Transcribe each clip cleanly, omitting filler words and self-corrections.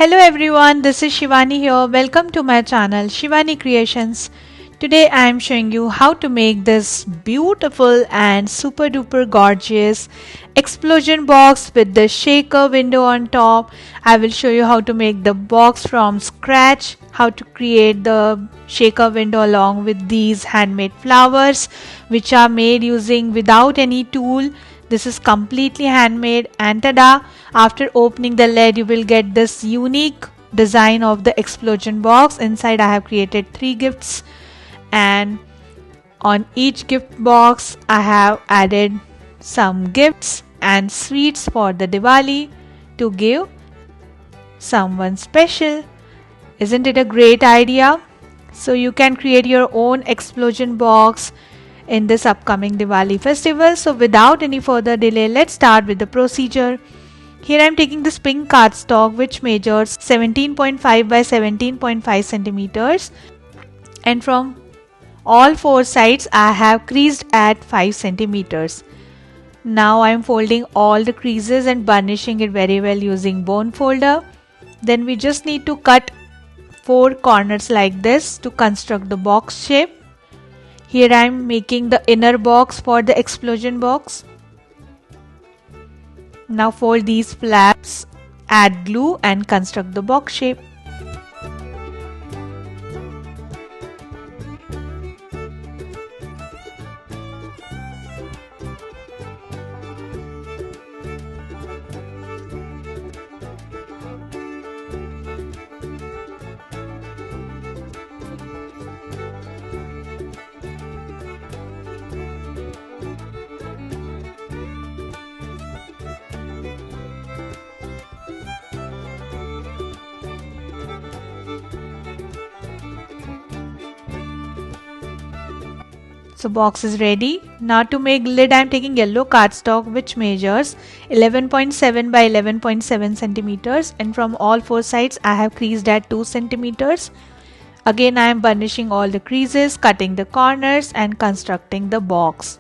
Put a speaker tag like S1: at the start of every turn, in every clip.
S1: Hello everyone, this is Shivani here. Welcome to my channel Shivani Creations. Today I am showing you how to make this beautiful and super duper gorgeous explosion box with the shaker window on top. I will show you how to make the box from scratch, how to create the shaker window along with these handmade flowers which are made using without any tool. This is completely handmade, and tada! After opening the lid you will get this unique design of the explosion box. Inside I have created 3 gifts, and on each gift box I have added some gifts and sweets for the Diwali to give someone special. Isn't it a great idea? So you can create your own explosion box in this upcoming Diwali festival. So without any further delay, let's start with the procedure. Here I am taking this pink cardstock which measures 17.5 by 17.5 centimeters, and from all 4 sides I have creased at 5 centimeters. Now I am folding all the creases and burnishing it very well using bone folder. Then we just need to cut 4 corners like this to construct the box shape. Here I am making the inner box for the explosion box. Now fold these flaps, add glue and construct the box shape. So box is ready. Now to make lid I am taking yellow cardstock which measures 11.7 by 11.7 centimeters, and from all 4 sides I have creased at 2 centimeters. Again I am burnishing all the creases, cutting the corners and constructing the box.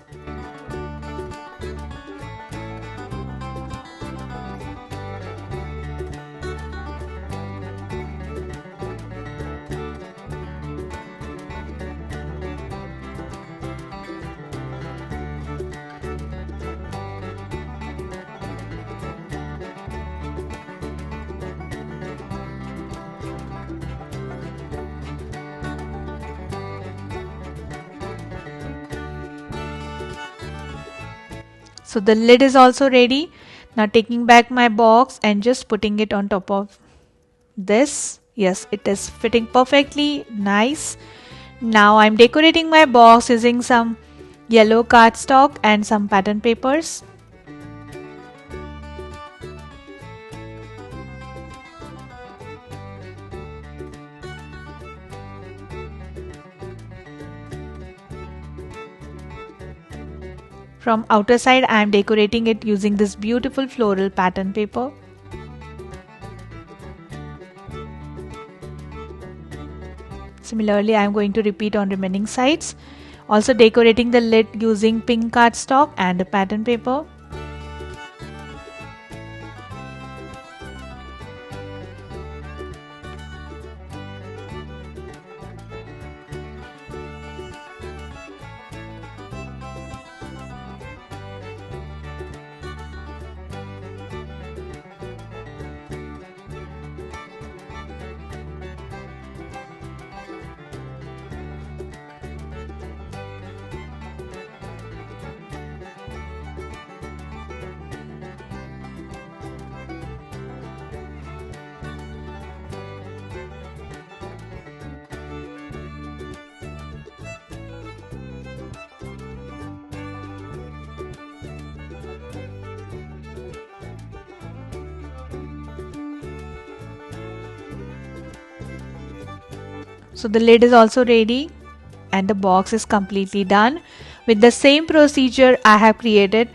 S1: So the lid is also ready. Now taking back my box and just putting it on top of this. Yes, it is fitting perfectly nice. Now I'm decorating my box using some yellow cardstock and some pattern papers. From outer side I am decorating it using this beautiful floral pattern paper. Similarly I am going to repeat on remaining sides. Also decorating the lid using pink cardstock and a pattern paper. So the lid is also ready and the box is completely done. With the same procedure I have created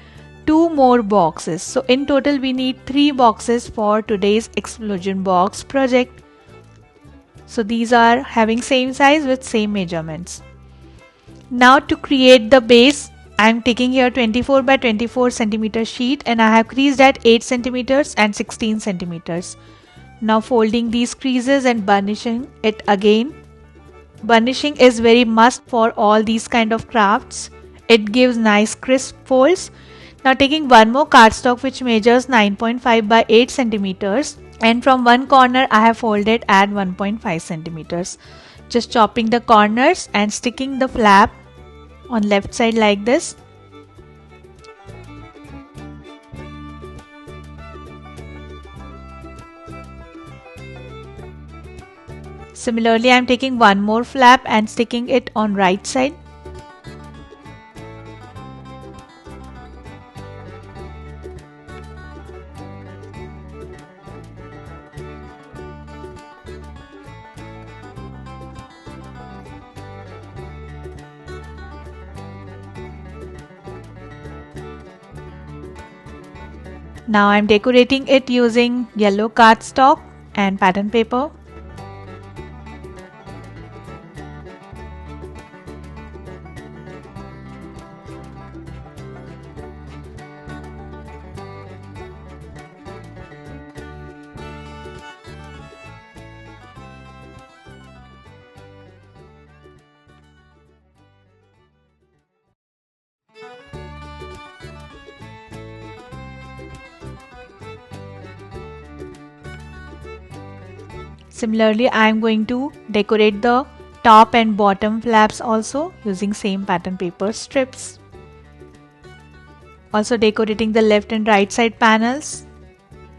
S1: 2 more boxes. So in total we need 3 boxes for today's explosion box project. So these are having same size with same measurements. Now to create the base I am taking here 24 by 24 centimeter sheet and I have creased at 8 centimeters and 16 centimeters. Now folding these creases and burnishing it again. Burnishing is very must for all these kind of crafts. It gives nice crisp folds. Now taking one more cardstock which measures 9.5 by 8 centimeters, and from one corner I have folded at 1.5 centimeters. Just chopping the corners and sticking the flap on left side like this. Similarly, I am taking one more flap and sticking it on right side. Now I am decorating it using yellow cardstock and pattern paper. Similarly, I am going to decorate the top and bottom flaps also using same pattern paper strips. Also decorating the left and right side panels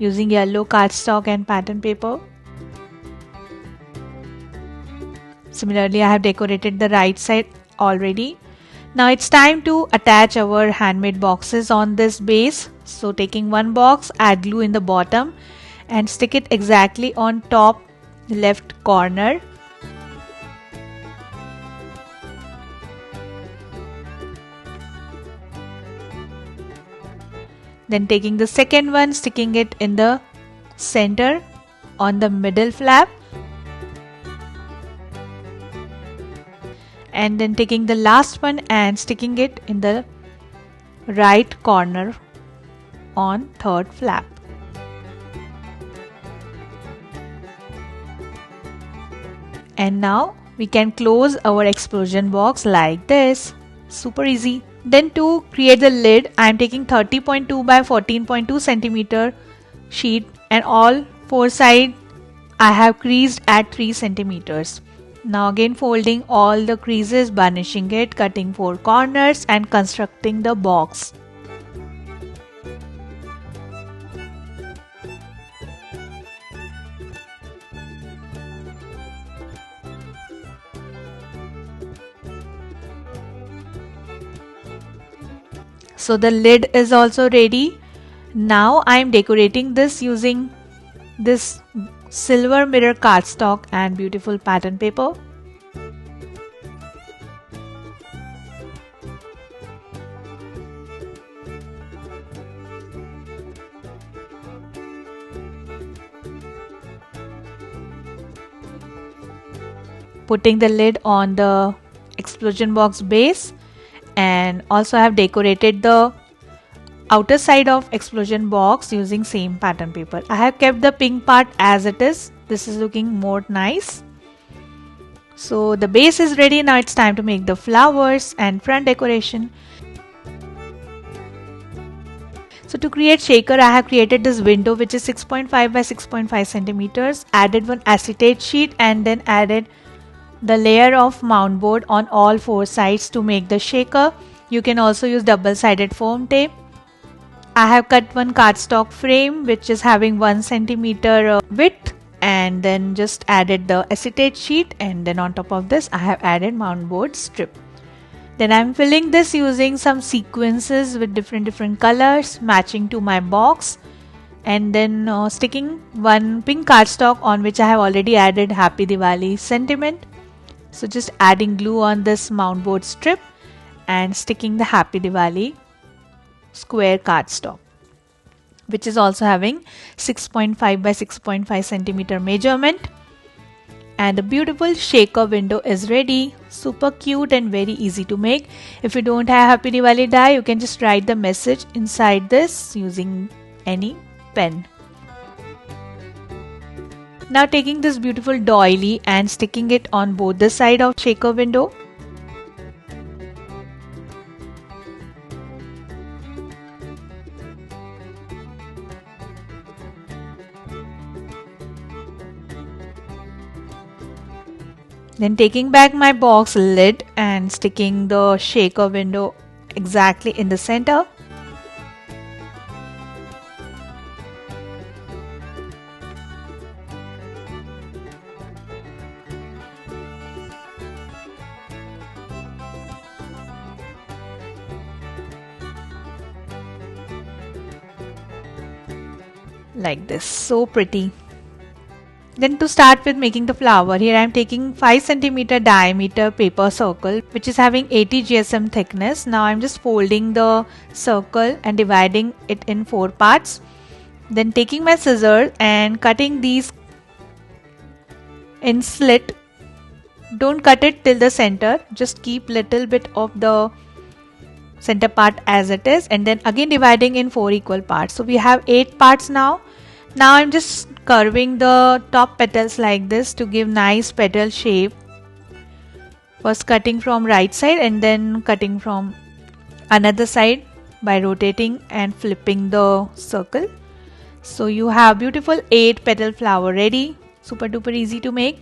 S1: using yellow cardstock and pattern paper. Similarly, I have decorated the right side already. Now it's time to attach our handmade boxes on this base. So taking one box, add glue in the bottom and stick it exactly on top left corner. Then taking the second one, sticking it in the center on the middle flap. And then taking the last one and sticking it in the right corner on third flap. And now we can close our explosion box like this. Super easy. Then to create the lid, I am taking 30.2 by 14.2 centimeter sheet, and all four sides I have creased at 3 centimeters. Now again folding all the creases, burnishing it, cutting 4 corners and constructing the box. So the lid is also ready. Now I am decorating this using this silver mirror cardstock and beautiful pattern paper. Putting the lid on the explosion box base, and also I have decorated the outer side of explosion box using same pattern paper. I have kept the pink part as it is. This is looking more nice. So the base is ready. Now it's time to make the flowers and front decoration. So to create shaker, I have created this window which is 6.5 by 6.5 centimeters. Added one acetate sheet and then added the layer of mount board on all 4 sides to make the shaker. You can also use double-sided foam tape. I have cut one cardstock frame which is having 1 centimeter width, and then just added the acetate sheet, and then on top of this I have added mount board strip. Then I am filling this using some sequences with different colors matching to my box, and then sticking one pink cardstock on which I have already added Happy Diwali sentiment. So just adding glue on this mount board strip and sticking the Happy Diwali square cardstock, which is also having 6.5 by 6.5 centimeter measurement. And a beautiful shaker window is ready. Super cute and very easy to make. If you don't have Happy Diwali die, you can just write the message inside this using any pen. Now taking this beautiful doily and sticking it on both the side of shaker window. Then taking back my box lid and sticking the shaker window exactly in the center. Like this, so pretty. Then to start with making the flower, here I am taking 5 cm diameter paper circle which is having 80 GSM thickness. Now I am just folding the circle and dividing it in 4 parts. Then taking my scissors and cutting these in slit. Don't cut it till the center, just keep little bit of the center part as it is, and then again dividing in 4 equal parts. So we have 8 parts now. Now I'm just curving the top petals like this to give nice petal shape. First cutting from right side and then cutting from another side by rotating and flipping the circle. So you have beautiful 8 petal flower ready. Super duper easy to make.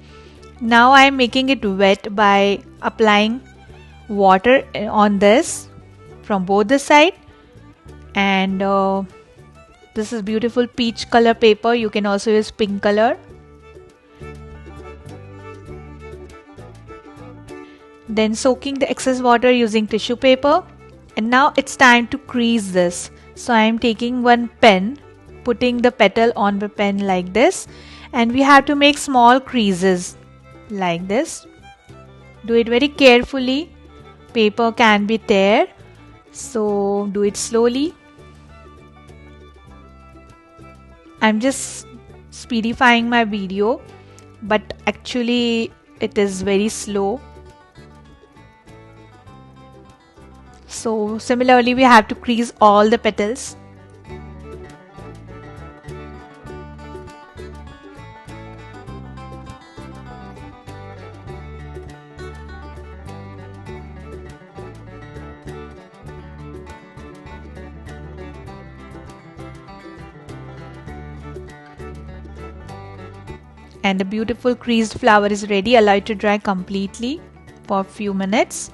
S1: Now I am making it wet by applying water on this from both the side, and this is beautiful peach color paper. You can also use pink color. Then soaking the excess water using tissue paper, and now it's time to crease this. So I am taking one pen, putting the petal on the pen like this, and we have to make small creases like this. Do it very carefully. Paper can be tear, so do it slowly. I'm just speedifying my video, but actually it is very slow. So similarly we have to crease all the petals. And the beautiful creased flower is ready. Allow it to dry completely for a few minutes.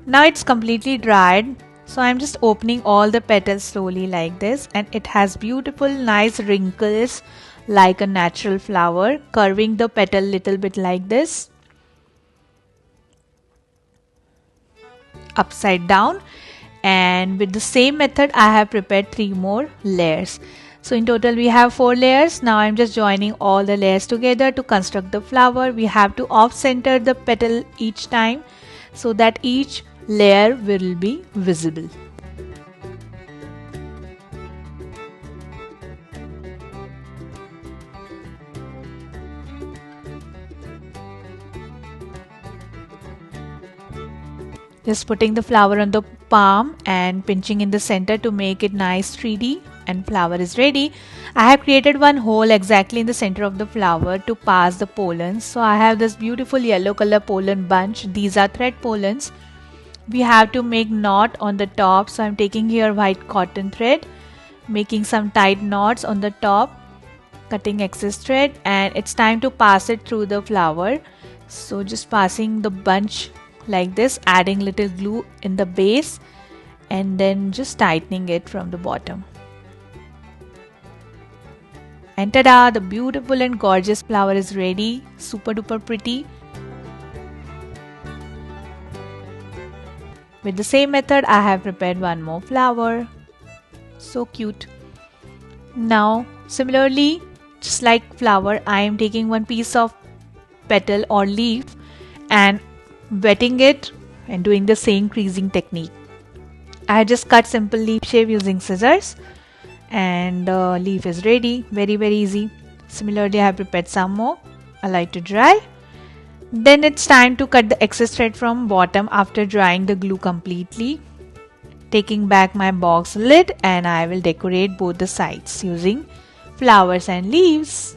S1: Now it's completely dried, so I'm just opening all the petals slowly like this, and it has beautiful nice wrinkles like a natural flower, curving the petal little bit like this, upside down. And with the same method I have prepared 3 more layers. So in total we have 4 layers. Now I'm just joining all the layers together to construct the flower. We have to off center the petal each time so that each layer will be visible. Just putting the flower on the palm and pinching in the center to make it nice 3D, and flower is ready. I have created one hole exactly in the center of the flower to pass the pollens. So I have this beautiful yellow color pollen bunch. These are thread pollens. We have to make knot on the top, so I'm taking here white cotton thread, making some tight knots on the top, cutting excess thread, and it's time to pass it through the flower. So just passing the bunch like this, adding little glue in the base, and then just tightening it from the bottom. And tada! The beautiful and gorgeous flower is ready. Super duper pretty. With the same method I have prepared one more flower. So cute. Now similarly, just like flower, I am taking one piece of petal or leaf and wetting it and doing the same creasing technique. I just cut simple leaf shape using scissors, and leaf is ready. Very easy. Similarly I have prepared some more. Allow it to dry. Then it's time to cut the excess thread from bottom after drying the glue completely. Taking back my box lid, and I will decorate both the sides using flowers and leaves.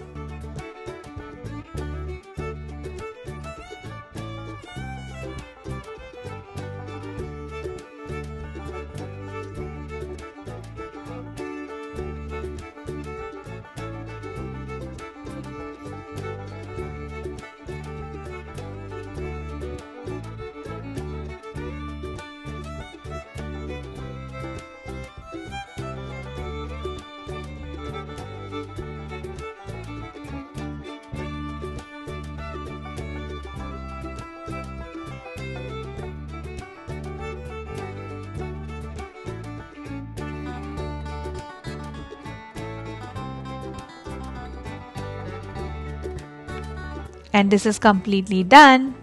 S1: And this is completely done.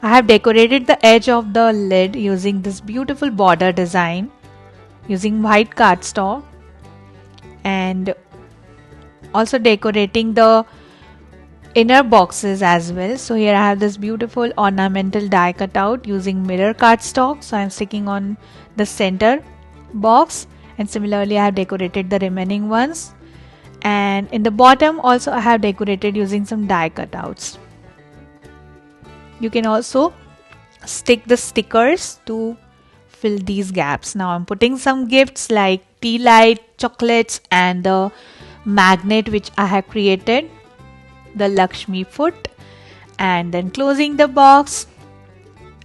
S1: I have decorated the edge of the lid using this beautiful border design using white cardstock, and also decorating the inner boxes as well. So here I have this beautiful ornamental die cut out using mirror cardstock. So I'm sticking on the center box, and similarly I have decorated the remaining ones. And in the bottom also I have decorated using some die cutouts. You can also stick the stickers to fill these gaps. Now I'm putting some gifts like tea light, chocolates, and the magnet which I have created, the Lakshmi foot, and then closing the box,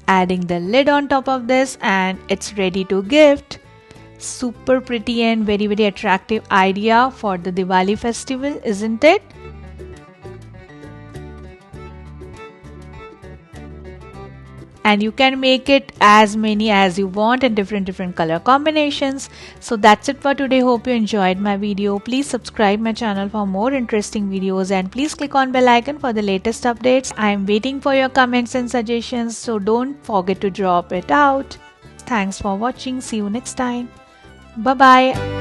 S1: adding the lid on top of this, and it's ready to gift. Super pretty and very attractive idea for the Diwali festival, isn't it? And you can make it as many as you want in different color combinations. So that's it for today. Hope you enjoyed my video. Please subscribe my channel for more interesting videos, and please click on bell icon for the latest updates. I am waiting for your comments and suggestions, so don't forget to drop it out. Thanks for watching. See you next time. Bye bye.